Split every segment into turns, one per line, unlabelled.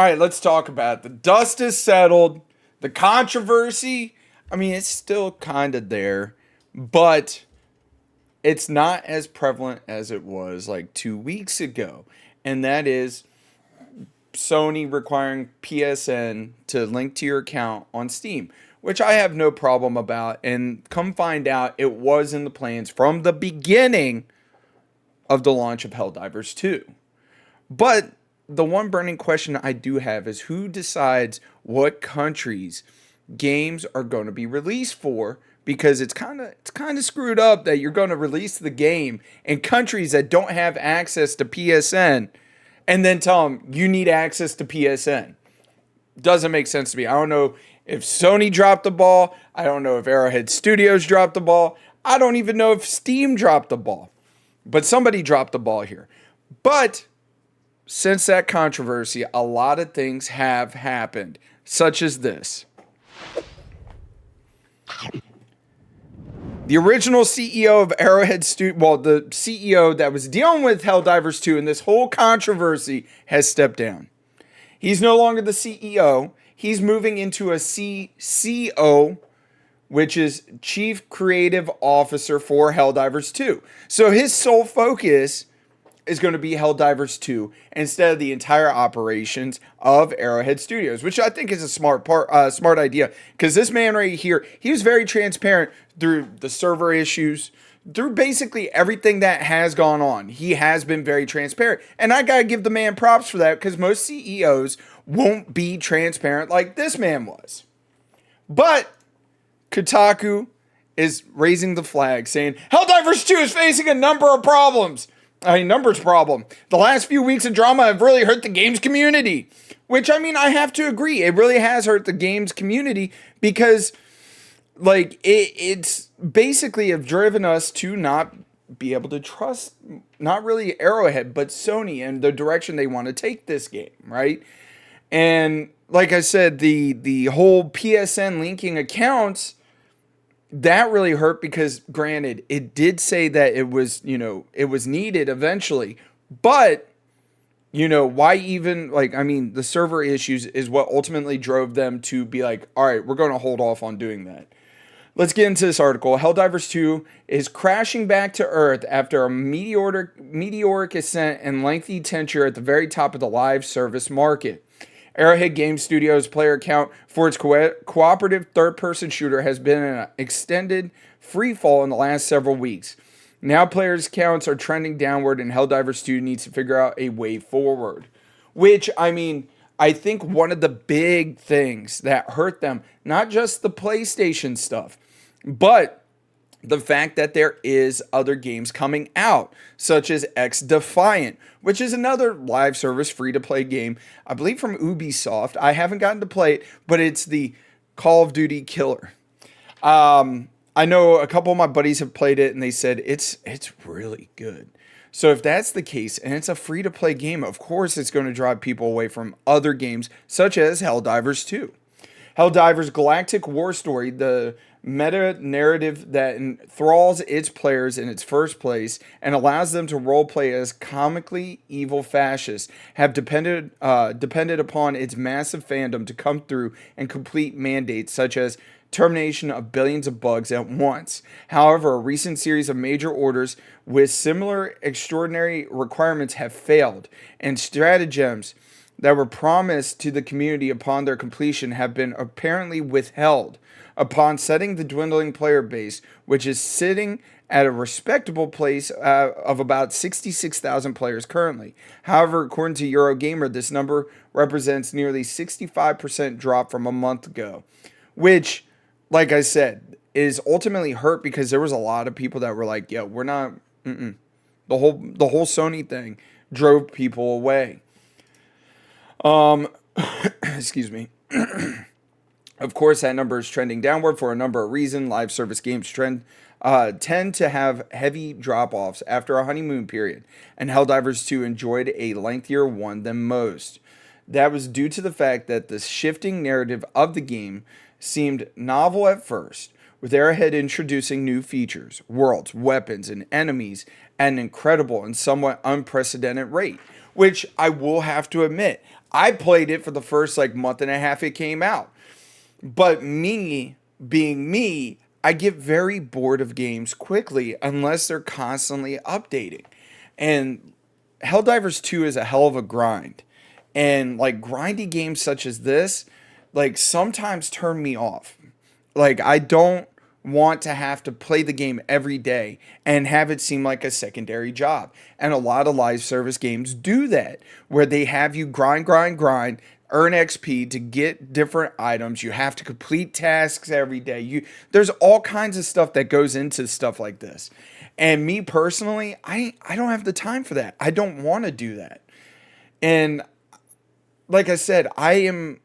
All right, let's talk about it. The dust is settled. The controversy, I mean, it's still kind of there, but it's not as prevalent as it was like 2 weeks ago. And that is Sony requiring PSN to link to your account on Steam, which I have no problem about. And come find out, it was in the plans from the beginning of the launch of Helldivers 2. But the one burning question I do have is who decides what countries games are going to be released for? Because it's kind of screwed up that you're going to release the game in countries that don't have access to PSN and then tell them you need access to PSN. Doesn't make sense to me. I don't know if Sony dropped the ball. I don't know if Arrowhead Studios dropped the ball. I don't even know if Steam dropped the ball. But somebody dropped the ball here. But since that controversy, a lot of things have happened, such as this. The original CEO of Arrowhead Studio, well, the CEO that was dealing with Helldivers 2 and this whole controversy has stepped down. He's no longer the CEO. He's moving into a CCO, which is Chief Creative Officer for Helldivers 2. So his sole focus is going to be Helldivers 2 instead of the entire operations of Arrowhead Studios, which I think is a smart idea, because this man right here, he was very transparent through the server issues, through basically everything that has gone on. He has been very transparent, and I gotta give the man props for that, because most CEOs won't be transparent like this man was. But Kotaku is raising the flag, saying Helldivers 2 is facing a number of problems. Numbers problem. The last few weeks of drama have really hurt the games community. Which, I mean, I have to agree. It really has hurt the games community because, like, it's basically have driven us to not be able to trust, not really Arrowhead, but Sony and the direction they want to take this game, right? And, like I said, the whole PSN linking accounts, that really hurt because, granted, it did say that it was, it was needed eventually. But, why even, the server issues is what ultimately drove them to be like, all right, we're going to hold off on doing that. Let's get into this article. Helldivers 2 is crashing back to Earth after a meteoric ascent and lengthy tenure at the very top of the live service market. Arrowhead Game Studios' player count for its cooperative third-person shooter has been in an extended free fall in the last several weeks. Now players' counts are trending downward, and Helldivers 2 needs to figure out a way forward. Which, I think one of the big things that hurt them, not just the PlayStation stuff, but the fact that there is other games coming out, such as X Defiant, which is another live service free-to-play game, I believe from Ubisoft. I haven't gotten to play it, but it's the Call of Duty killer. I know a couple of my buddies have played it, and they said it's really good. So if that's the case, and it's a free-to-play game, of course it's going to drive people away from other games, such as Helldivers 2. Helldivers Galactic War Story, the meta-narrative that enthralls its players in its first place and allows them to roleplay as comically evil fascists, have depended upon its massive fandom to come through and complete mandates such as termination of billions of bugs at once. However, a recent series of major orders with similar extraordinary requirements have failed, and stratagems that were promised to the community upon their completion have been apparently withheld. Upon setting the dwindling player base, which is sitting at a respectable place of about 66,000 players currently. However, according to Eurogamer, this number represents nearly 65% drop from a month ago, which, like I said, is ultimately hurt because there was a lot of people that were like, "Yo, we're not." The whole Sony thing drove people away. Excuse me. Of course, that number is trending downward for a number of reasons. Live service games tend to have heavy drop-offs after a honeymoon period, and Helldivers 2 enjoyed a lengthier one than most. That was due to the fact that the shifting narrative of the game seemed novel at first, with Arrowhead introducing new features, worlds, weapons, and enemies at an incredible and somewhat unprecedented rate, which I will have to admit, I played it for the first like month and a half it came out. But me being me, I get very bored of games quickly unless they're constantly updating. And Helldivers 2 is a hell of a grind. And like grindy games such as this, like sometimes turn me off. Like I don't want to have to play the game every day and have it seem like a secondary job. And a lot of live service games do that, where they have you grind, earn XP to get different items. You have to complete tasks every day. There's all kinds of stuff that goes into stuff like this. And me personally, I don't have the time for that. I don't want to do that. And like I said, I am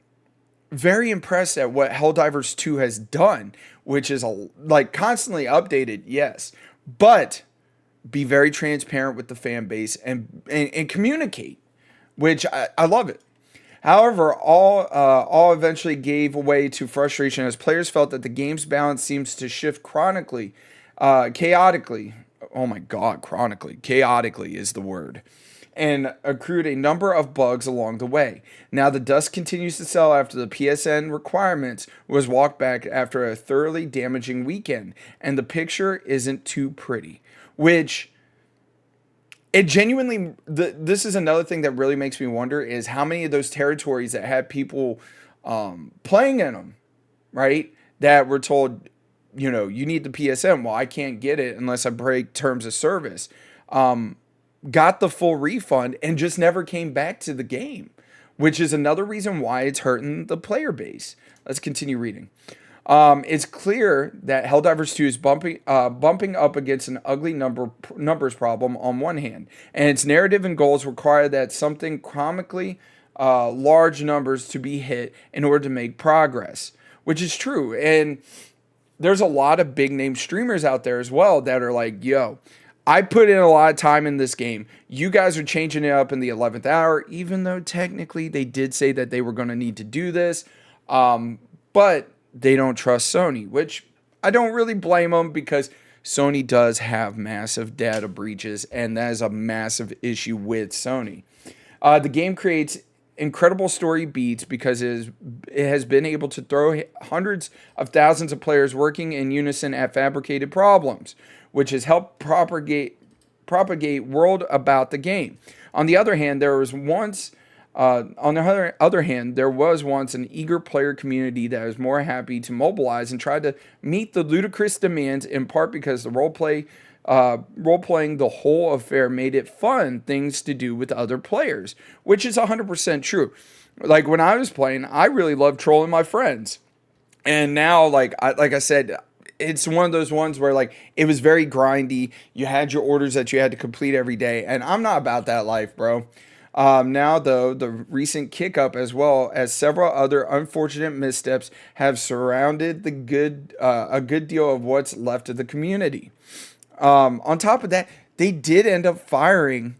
very impressed at what Helldivers 2 has done, which is like constantly updated, yes, but be very transparent with the fan base and communicate, which I love it. However, all eventually gave way to frustration as players felt that the game's balance seems to shift chaotically. Oh my God, chronically. Chaotically is the word. And accrued a number of bugs along the way. Now the dust continues to settle after the PSN requirements was walked back after a thoroughly damaging weekend, and the picture isn't too pretty. Which it genuinely, this is another thing that really makes me wonder is how many of those territories that had people playing in them, right, that were told, you need the PSN. Well, I can't get it unless I break terms of service. Got the full refund and just never came back to the game, which is another reason why it's hurting the player base. Let's continue reading. It's clear that Helldivers 2 is bumping up against an ugly numbers problem on one hand, and its narrative and goals require that something comically large numbers to be hit in order to make progress, which is true. And there's a lot of big name streamers out there as well that are like, yo, I put in a lot of time in this game. You guys are changing it up in the 11th hour, even though technically they did say that they were going to need to do this. But they don't trust Sony, which I don't really blame them because Sony does have massive data breaches, and that is a massive issue with Sony. The game creates incredible story beats because it has been able to throw hundreds of thousands of players working in unison at fabricated problems, which has helped propagate world about the game. On the other hand, there was once an eager player community that was more happy to mobilize and try to meet the ludicrous demands, in part because the role-playing the whole affair made it fun things to do with other players, which is 100% true. Like when I was playing, I really loved trolling my friends. And now, like I said, it's one of those ones where like it was very grindy. You had your orders that you had to complete every day, and I'm not about that life, bro. Now, though, the recent kick up, as well as several other unfortunate missteps, have surrounded a good deal of what's left of the community. On top of that, they did end up firing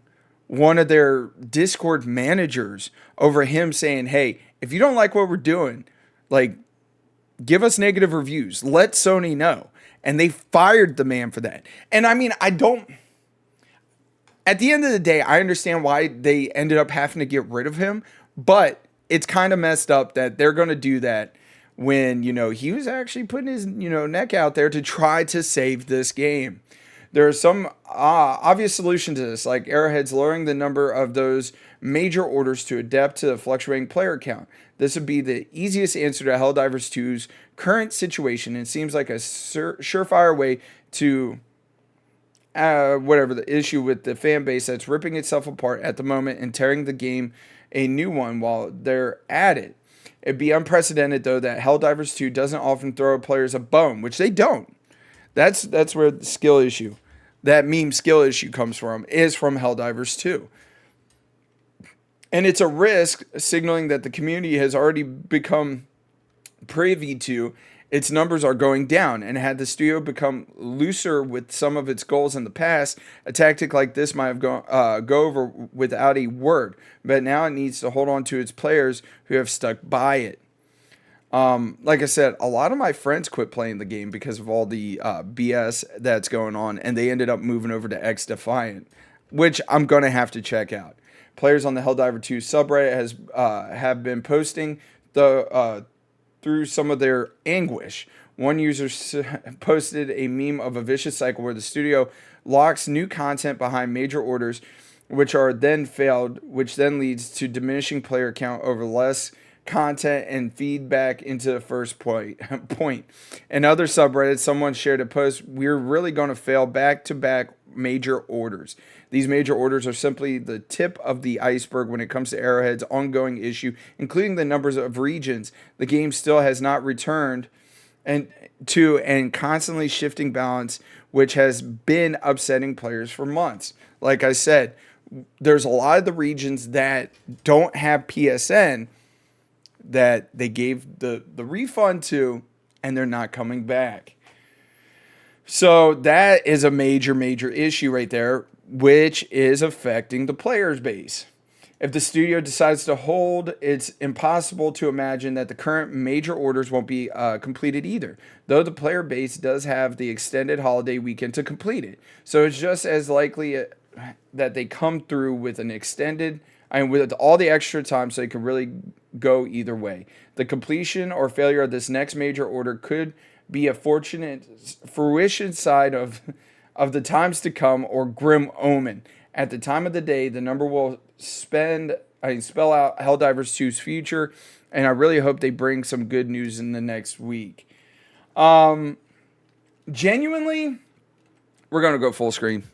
one of their Discord managers over him saying, "Hey, if you don't like what we're doing, like, give us negative reviews. Let Sony know." And they fired the man for that. And I mean, at the end of the day, I understand why they ended up having to get rid of him, but it's kind of messed up that they're going to do that when, he was actually putting his, neck out there to try to save this game. There are some obvious solutions to this, like Arrowhead's lowering the number of those major orders to adapt to the fluctuating player count. This would be the easiest answer to Helldivers 2's current situation, and seems like a surefire way to whatever the issue with the fan base that's ripping itself apart at the moment and tearing the game a new one while they're at it. It'd be unprecedented, though, that Helldivers 2 doesn't often throw players a bone, which they don't. That's where the skill issue, that meme skill issue comes from, is from Helldivers 2. And it's a risk signaling that the community has already become privy to its numbers are going down, and had the studio become looser with some of its goals in the past, a tactic like this might have go over without a word. But now it needs to hold on to its players who have stuck by it. Like I said, a lot of my friends quit playing the game because of all the BS that's going on, and they ended up moving over to X Defiant, which I'm going to have to check out. Players on the Helldiver 2 subreddit have been posting through some of their anguish. One user posted a meme of a vicious cycle where the studio locks new content behind major orders, which are then failed, which then leads to diminishing player count over less content and feedback into the first point. In other subreddits, someone shared a post, "We're really going to fail back-to-back major orders. These major orders are simply the tip of the iceberg when it comes to Arrowhead's ongoing issue, including the numbers of regions the game still has not returned and constantly shifting balance, which has been upsetting players for months." Like I said, there's a lot of the regions that don't have PSN that they gave the refund to, and they're not coming back. So that is a major, major issue right there, which is affecting the players base. If the studio decides to hold, it's impossible to imagine that the current major orders won't be completed either, though the player base does have the extended holiday weekend to complete it. So it's just as likely that they come through with an extended, with all the extra time, so it could really go either way. The completion or failure of this next major order could be a fortunate fruition side of the times to come, or grim omen. At the time of the day, the number will spell out Helldivers 2's future, and I really hope they bring some good news in the next week. Genuinely, we're going to go full screen.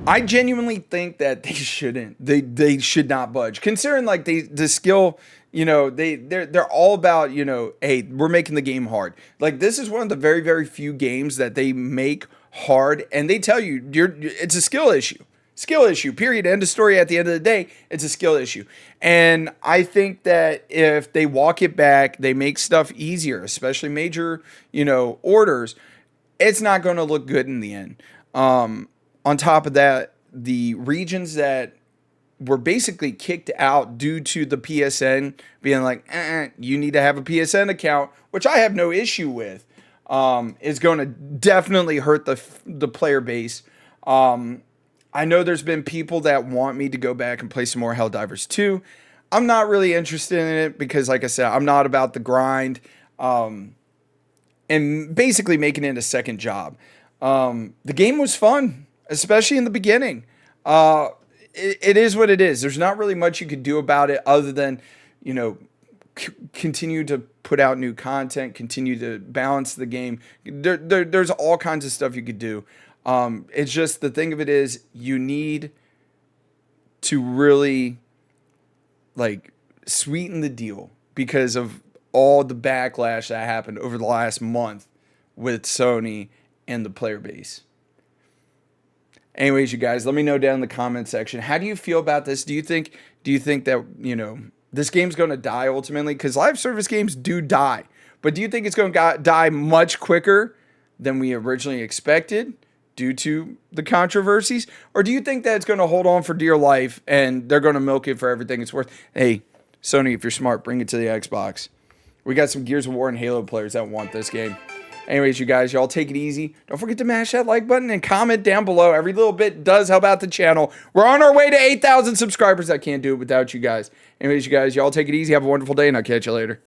I genuinely think that they shouldn't. They should not budge. Considering like the skill, they're all about, hey, we're making the game hard. Like, this is one of the very, very few games that they make hard, and they tell you it's a skill issue. Skill issue, period. End of story. At the end of the day, it's a skill issue. And I think that if they walk it back, they make stuff easier, especially major, orders, it's not going to look good in the end. On top of that, the regions that were basically kicked out due to the PSN being like, you need to have a PSN account, which I have no issue with, is going to definitely hurt the player base. I know there's been people that want me to go back and play some more Helldivers 2. I'm not really interested in it because, like I said, I'm not about the grind and basically making it a second job. The game was fun, especially in the beginning. It is what it is. There's not really much you could do about it other than, continue to put out new content, continue to balance the game. There's all kinds of stuff you could do. It's just, the thing of it is, you need to really sweeten the deal because of all the backlash that happened over the last month with Sony and the player base. Anyways, you guys, let me know down in the comment section. How do you feel about this? Do you think that, this game's going to die ultimately? Because live service games do die. But do you think it's going to die much quicker than we originally expected due to the controversies? Or do you think that it's going to hold on for dear life and they're going to milk it for everything it's worth? Hey, Sony, if you're smart, bring it to the Xbox. We got some Gears of War and Halo players that want this game. Anyways, you guys, y'all take it easy. Don't forget to mash that like button and comment down below. Every little bit does help out the channel. We're on our way to 8,000 subscribers. I can't do it without you guys. Anyways, you guys, y'all take it easy. Have a wonderful day, and I'll catch you later.